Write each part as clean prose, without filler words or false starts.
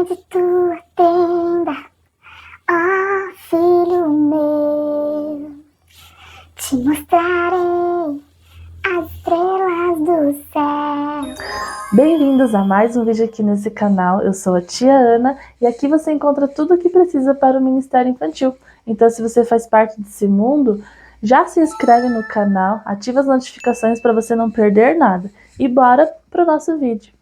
Sai de tua tenda, ó filho meu, te mostrarei as estrelas do céu. Bem-vindos a mais um vídeo aqui nesse canal. Eu sou a tia Ana e aqui você encontra tudo o que precisa para o Ministério Infantil. Então, se você faz parte desse mundo, já se inscreve no canal, ativa as notificações para você não perder nada. E bora pro nosso vídeo.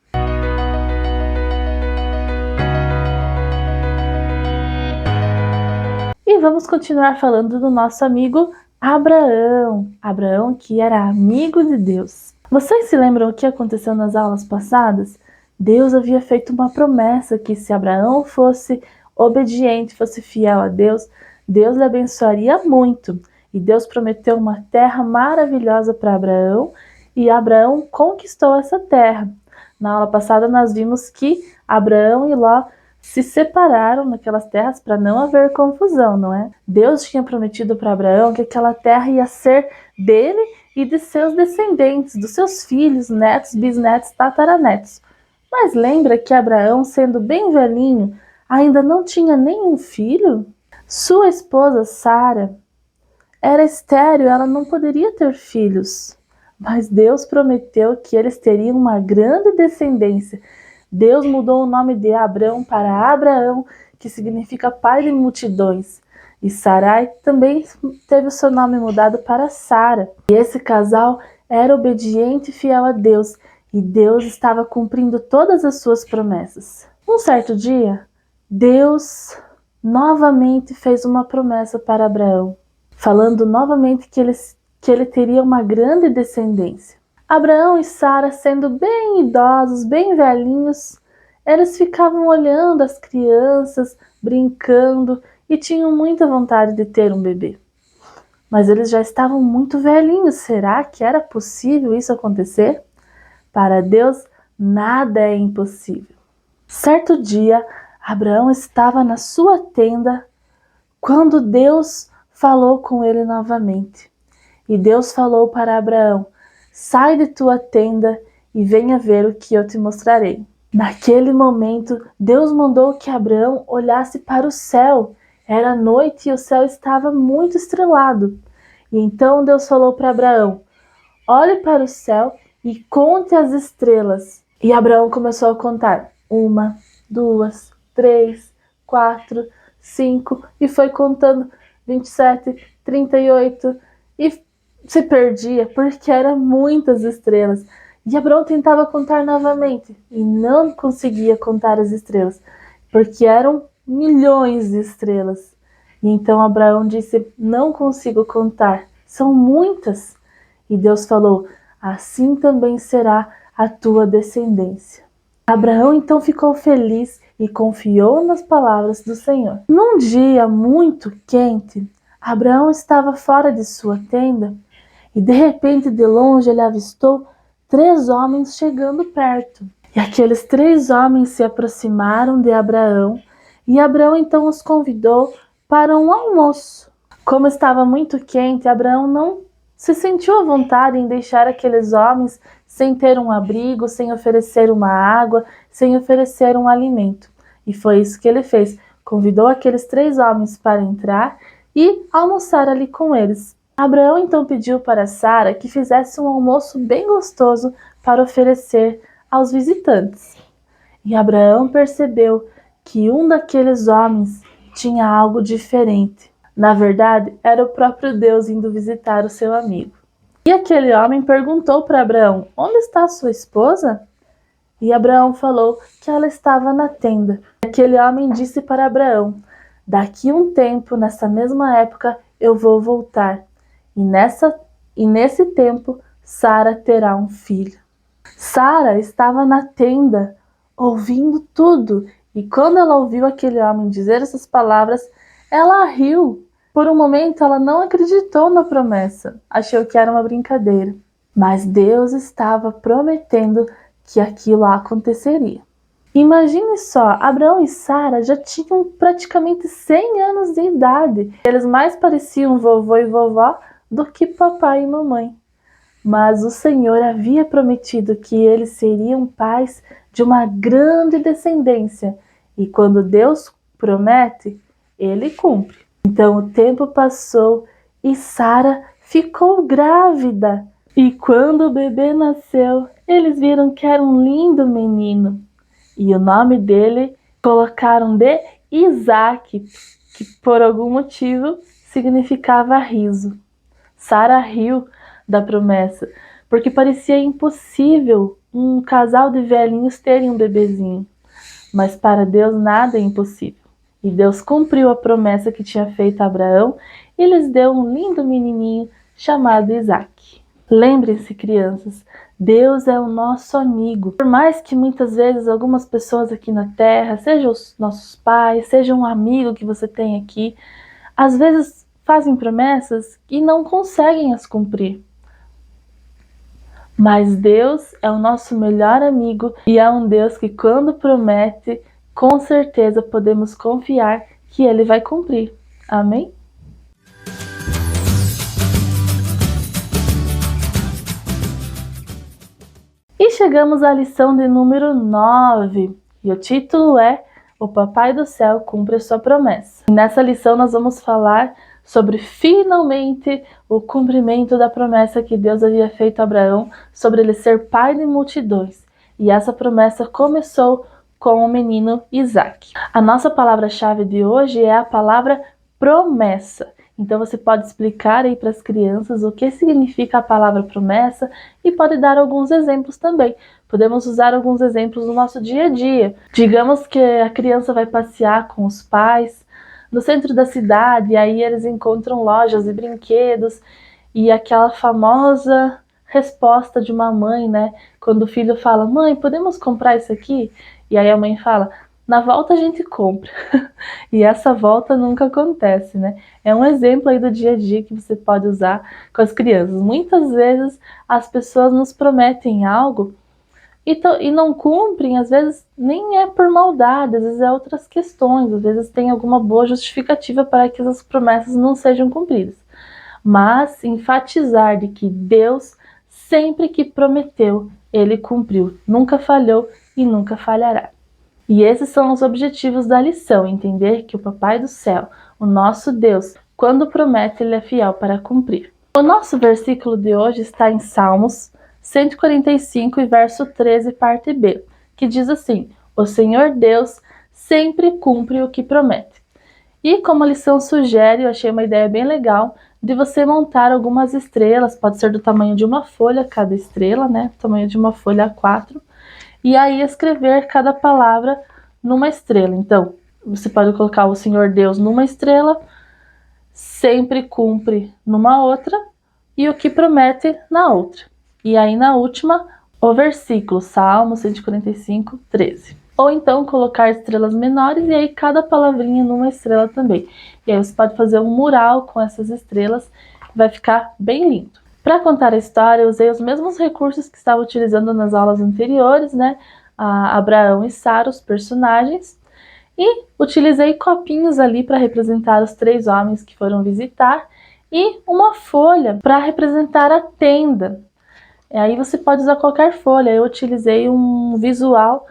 E vamos continuar falando do nosso amigo Abraão. Abraão, que era amigo de Deus. Vocês se lembram o que aconteceu nas aulas passadas? Deus havia feito uma promessa que se Abraão fosse obediente, fosse fiel a Deus, Deus lhe abençoaria muito. E Deus prometeu uma terra maravilhosa para Abraão, e Abraão conquistou essa terra. Na aula passada nós vimos que Abraão e Ló se separaram naquelas terras para não haver confusão, não é? Deus tinha prometido para Abraão que aquela terra ia ser dele e de seus descendentes, dos seus filhos, netos, bisnetos, tataranetos. Mas lembra que Abraão, sendo bem velhinho, ainda não tinha nenhum filho? Sua esposa Sara era estéril, ela não poderia ter filhos. Mas Deus prometeu que eles teriam uma grande descendência. Deus mudou o nome de Abrão para Abraão, que significa pai de multidões. E Sarai também teve o seu nome mudado para Sara. E esse casal era obediente e fiel a Deus, e Deus estava cumprindo todas as suas promessas. Um certo dia, Deus novamente fez uma promessa para Abraão, falando novamente que ele teria uma grande descendência. Abraão e Sara, sendo bem idosos, bem velhinhos, eles ficavam olhando as crianças, brincando e tinham muita vontade de ter um bebê. Mas eles já estavam muito velhinhos. Será que era possível isso acontecer? Para Deus, nada é impossível. Certo dia, Abraão estava na sua tenda quando Deus falou com ele novamente. E Deus falou para Abraão: sai de tua tenda e venha ver o que eu te mostrarei. Naquele momento, Deus mandou que Abraão olhasse para o céu. Era noite e o céu estava muito estrelado. E então Deus falou para Abraão: olhe para o céu e conte as estrelas. E Abraão começou a contar: 1, 2, 3, 4, 5, e foi contando 27, 38, e se perdia porque eram muitas estrelas. E Abraão tentava contar novamente e não conseguia contar as estrelas, porque eram milhões de estrelas. E então Abraão disse: não consigo contar, são muitas. E Deus falou: assim também será a tua descendência. Abraão então ficou feliz e confiou nas palavras do Senhor. Num dia muito quente, Abraão estava fora de sua tenda e de repente, de longe, ele avistou 3 homens chegando perto. E aqueles 3 homens se aproximaram de Abraão, e Abraão então os convidou para um almoço. Como estava muito quente, Abraão não se sentiu à vontade em deixar aqueles homens sem ter um abrigo, sem oferecer uma água, sem oferecer um alimento. E foi isso que ele fez. Convidou aqueles 3 homens para entrar e almoçar ali com eles. Abraão então pediu para Sara que fizesse um almoço bem gostoso para oferecer aos visitantes. E Abraão percebeu que um daqueles homens tinha algo diferente. Na verdade, era o próprio Deus indo visitar o seu amigo. E aquele homem perguntou para Abraão: onde está a sua esposa? E Abraão falou que ela estava na tenda. Aquele homem disse para Abraão: daqui um tempo, nessa mesma época, eu vou voltar. E nesse tempo, Sara terá um filho. Sara estava na tenda, ouvindo tudo. E quando ela ouviu aquele homem dizer essas palavras, ela riu. Por um momento, ela não acreditou na promessa. Achou que era uma brincadeira. Mas Deus estava prometendo que aquilo aconteceria. Imagine só, Abraão e Sara já tinham praticamente 100 anos de idade. Eles mais pareciam vovô e vovó do que papai e mamãe. Mas o Senhor havia prometido que eles seriam pais de uma grande descendência. E quando Deus promete, Ele cumpre. Então o tempo passou e Sara ficou grávida. E quando o bebê nasceu, eles viram que era um lindo menino. E o nome dele colocaram de Isaac, que por algum motivo significava riso. Sara riu da promessa, porque parecia impossível um casal de velhinhos terem um bebezinho. Mas para Deus nada é impossível. E Deus cumpriu a promessa que tinha feito a Abraão e lhes deu um lindo menininho chamado Isaac. Lembrem-se, crianças, Deus é o nosso amigo. Por mais que muitas vezes algumas pessoas aqui na Terra, sejam os nossos pais, seja um amigo que você tem aqui, às vezes fazem promessas e não conseguem as cumprir. Mas Deus é o nosso melhor amigo e é um Deus que quando promete, com certeza podemos confiar que Ele vai cumprir. Amém? E chegamos à lição de número 9, e o título é O Papai do Céu cumpre a sua promessa. E nessa lição nós vamos falar sobre finalmente o cumprimento da promessa que Deus havia feito a Abraão sobre ele ser pai de multidões. E essa promessa começou com o menino Isaac. A nossa palavra-chave de hoje é a palavra promessa. Então você pode explicar aí para as crianças o que significa a palavra promessa e pode dar alguns exemplos também. Podemos usar alguns exemplos no nosso dia a dia. Digamos que a criança vai passear com os pais no centro da cidade, e aí eles encontram lojas e brinquedos e aquela famosa resposta de uma mãe, né? Quando o filho fala, mãe, podemos comprar isso aqui? E aí a mãe fala, na volta a gente compra. E essa volta nunca acontece, né? É um exemplo aí do dia a dia que você pode usar com as crianças. Muitas vezes as pessoas nos prometem algo e não cumprem, às vezes nem é por maldade, às vezes é outras questões, às vezes tem alguma boa justificativa para que essas promessas não sejam cumpridas. Mas enfatizar de que Deus, sempre que prometeu, Ele cumpriu, nunca falhou e nunca falhará. E esses são os objetivos da lição, entender que o Papai do Céu, o nosso Deus, quando promete, Ele é fiel para cumprir. O nosso versículo de hoje está em Salmos 145 e verso 13, parte B, que diz assim, o Senhor Deus sempre cumpre o que promete. E como a lição sugere, eu achei uma ideia bem legal de você montar algumas estrelas, pode ser do tamanho de uma folha cada estrela, né, tamanho de uma folha A4, e aí escrever cada palavra numa estrela. Então, você pode colocar o Senhor Deus numa estrela, sempre cumpre numa outra, e o que promete na outra. E aí na última, o versículo, Salmo 145, 13. Ou então colocar estrelas menores e aí cada palavrinha numa estrela também. E aí você pode fazer um mural com essas estrelas, vai ficar bem lindo. Para contar a história, eu usei os mesmos recursos que estava utilizando nas aulas anteriores, né? Abraão e Sara, os personagens. E utilizei copinhos ali para representar os 3 homens que foram visitar. E uma folha para representar a tenda. E aí você pode usar qualquer folha. Eu utilizei um visual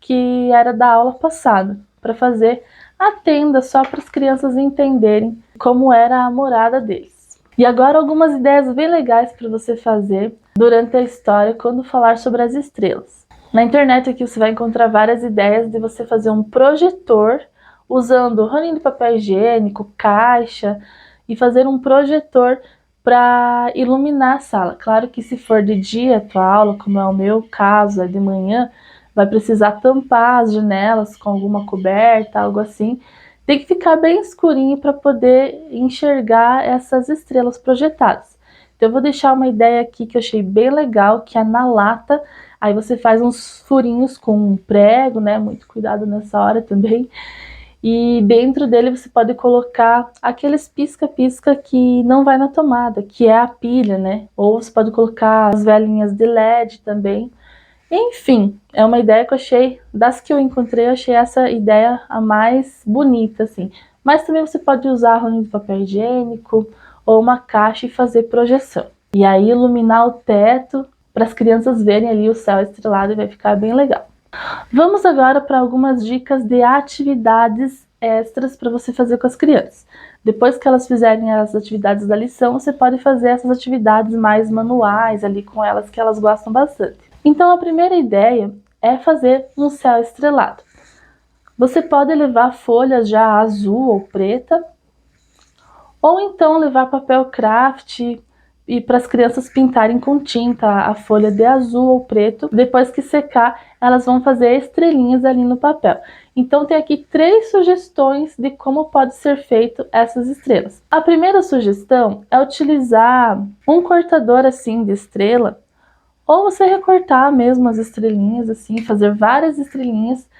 que era da aula passada, para fazer a tenda só para as crianças entenderem como era a morada deles. E agora algumas ideias bem legais para você fazer durante a história quando falar sobre as estrelas. Na internet aqui você vai encontrar várias ideias de você fazer um projetor usando rolinho de papel higiênico, caixa e fazer um projetor para iluminar a sala. Claro que se for de dia a tua aula, como é o meu caso, é de manhã, vai precisar tampar as janelas com alguma coberta, algo assim. Tem que ficar bem escurinho para poder enxergar essas estrelas projetadas. Então eu vou deixar uma ideia aqui que eu achei bem legal, que é na lata. Aí você faz uns furinhos com um prego, né? Muito cuidado nessa hora também. E dentro dele você pode colocar aqueles pisca-pisca que não vai na tomada, que é a pilha, né? Ou você pode colocar as velinhas de LED também. Enfim, é uma ideia que eu achei, das que eu encontrei, eu achei essa ideia a mais bonita, assim. Mas também você pode usar rolinho de papel higiênico ou uma caixa e fazer projeção. E aí iluminar o teto para as crianças verem ali o céu estrelado e vai ficar bem legal. Vamos agora para algumas dicas de atividades extras para você fazer com as crianças. Depois que elas fizerem as atividades da lição, você pode fazer essas atividades mais manuais ali com elas, que elas gostam bastante. Então a primeira ideia é fazer um céu estrelado. Você pode levar folhas já azul ou preta, ou então levar papel craft e para as crianças pintarem com tinta a folha de azul ou preto. Depois que secar, elas vão fazer estrelinhas ali no papel. Então tem aqui 3 sugestões de como pode ser feito essas estrelas. A primeira sugestão é utilizar um cortador assim de estrela, ou você recortar mesmo as estrelinhas assim, fazer várias estrelinhas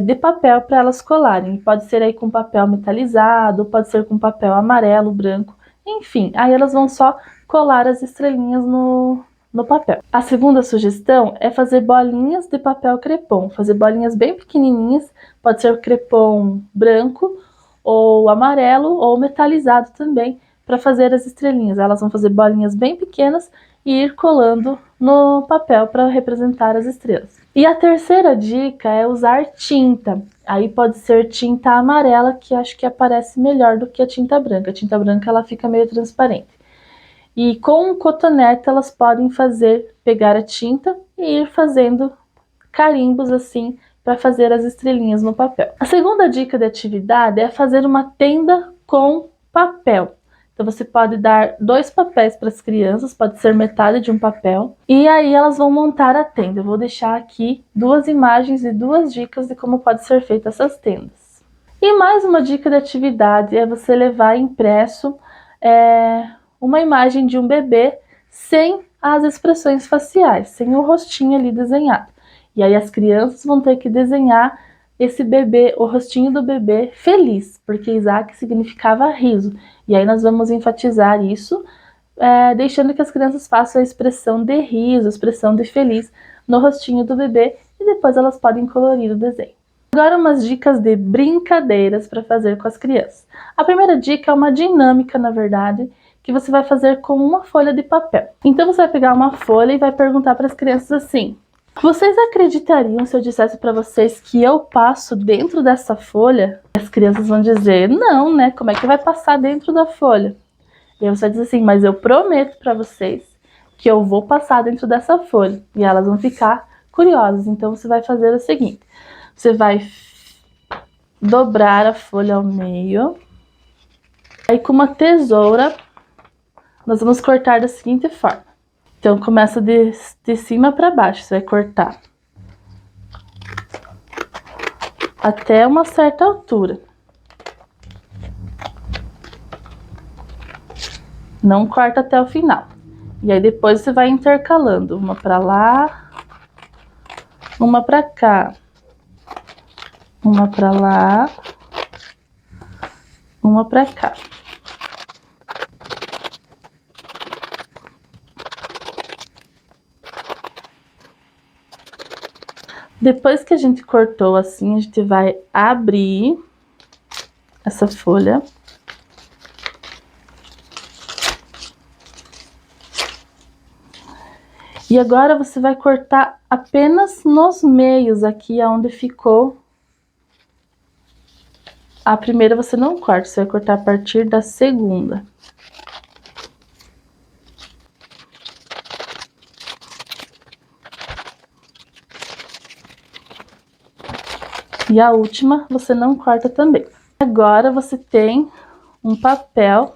de papel para elas colarem. Pode ser aí com papel metalizado, pode ser com papel amarelo, branco, enfim, aí elas vão só colar as estrelinhas no papel. A segunda sugestão é fazer bolinhas de papel crepom, fazer bolinhas bem pequenininhas, pode ser crepom branco ou amarelo ou metalizado também, para fazer as estrelinhas. Elas vão fazer bolinhas bem pequenas e ir colando no papel para representar as estrelas. E a terceira dica é usar tinta. Aí pode ser tinta amarela, que acho que aparece melhor do que a tinta branca. A tinta branca ela fica meio transparente. E com um cotonete elas podem pegar a tinta e ir fazendo carimbos assim para fazer as estrelinhas no papel. A segunda dica de atividade é fazer uma tenda com papel. Então você pode dar 2 papéis para as crianças, pode ser metade de um papel, e aí elas vão montar a tenda. Eu vou deixar aqui 2 imagens e 2 dicas de como pode ser feita essas tendas. E mais uma dica de atividade é você levar impresso uma imagem de um bebê sem as expressões faciais, sem o rostinho ali desenhado. E aí as crianças vão ter que desenhar esse bebê, o rostinho do bebê feliz, porque Isaac significava riso. E aí nós vamos enfatizar isso, deixando que as crianças façam a expressão de riso, a expressão de feliz no rostinho do bebê, e depois elas podem colorir o desenho. Agora umas dicas de brincadeiras para fazer com as crianças. A primeira dica é uma dinâmica, na verdade, que você vai fazer com uma folha de papel. Então você vai pegar uma folha e vai perguntar para as crianças assim: vocês acreditariam se eu dissesse para vocês que eu passo dentro dessa folha? As crianças vão dizer: não, né? Como é que vai passar dentro da folha? E aí você diz assim: mas eu prometo para vocês que eu vou passar dentro dessa folha. E elas vão ficar curiosas. Então você vai fazer o seguinte: você vai dobrar a folha ao meio. Aí com uma tesoura nós vamos cortar da seguinte forma. Então começa de cima para baixo, você vai cortar até uma certa altura. Não corta até o final. E aí depois você vai intercalando, uma para lá, uma para cá, uma para lá, uma para cá. Depois que a gente cortou assim, a gente vai abrir essa folha. E agora você vai cortar apenas nos meios aqui, onde ficou. A primeira você não corta, você vai cortar a partir da segunda. E a última você não corta também. Agora você tem um papel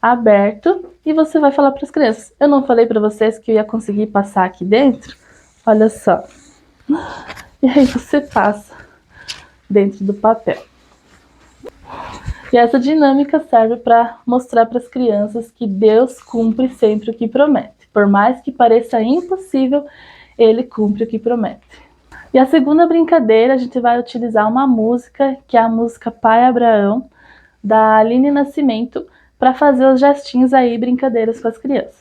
aberto e você vai falar para as crianças: eu não falei para vocês que eu ia conseguir passar aqui dentro? Olha só. E aí você passa dentro do papel. E essa dinâmica serve para mostrar para as crianças que Deus cumpre sempre o que promete. Por mais que pareça impossível, Ele cumpre o que promete. E a segunda brincadeira, a gente vai utilizar uma música, que é a música Pai Abraão, da Aline Nascimento, para fazer os gestinhos aí, brincadeiras com as crianças.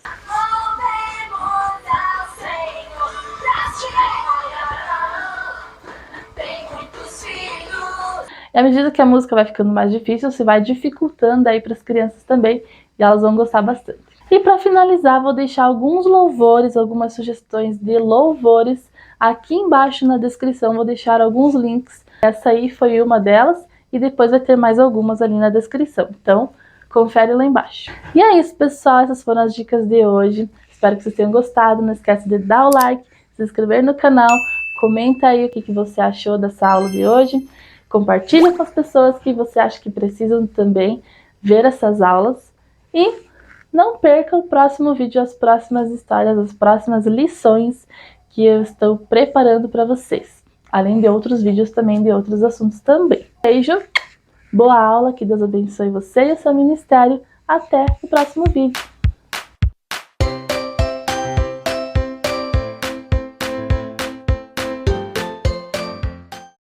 E à medida que a música vai ficando mais difícil, você vai dificultando aí para as crianças também, e elas vão gostar bastante. E para finalizar, vou deixar alguns louvores, algumas sugestões de louvores Aqui embaixo na descrição vou deixar alguns links. Essa aí foi uma delas e depois vai ter mais algumas ali na descrição. Então, confere lá embaixo. E é isso, pessoal. Essas foram as dicas de hoje. Espero que vocês tenham gostado. Não esquece de dar o like, se inscrever no canal. Comenta aí o que você achou dessa aula de hoje. Compartilha com as pessoas que você acha que precisam também ver essas aulas. E não perca o próximo vídeo, as próximas histórias, as próximas lições que eu estou preparando para vocês. Além de outros vídeos também, de outros assuntos também. Beijo, boa aula, que Deus abençoe você e o seu ministério. Até o próximo vídeo.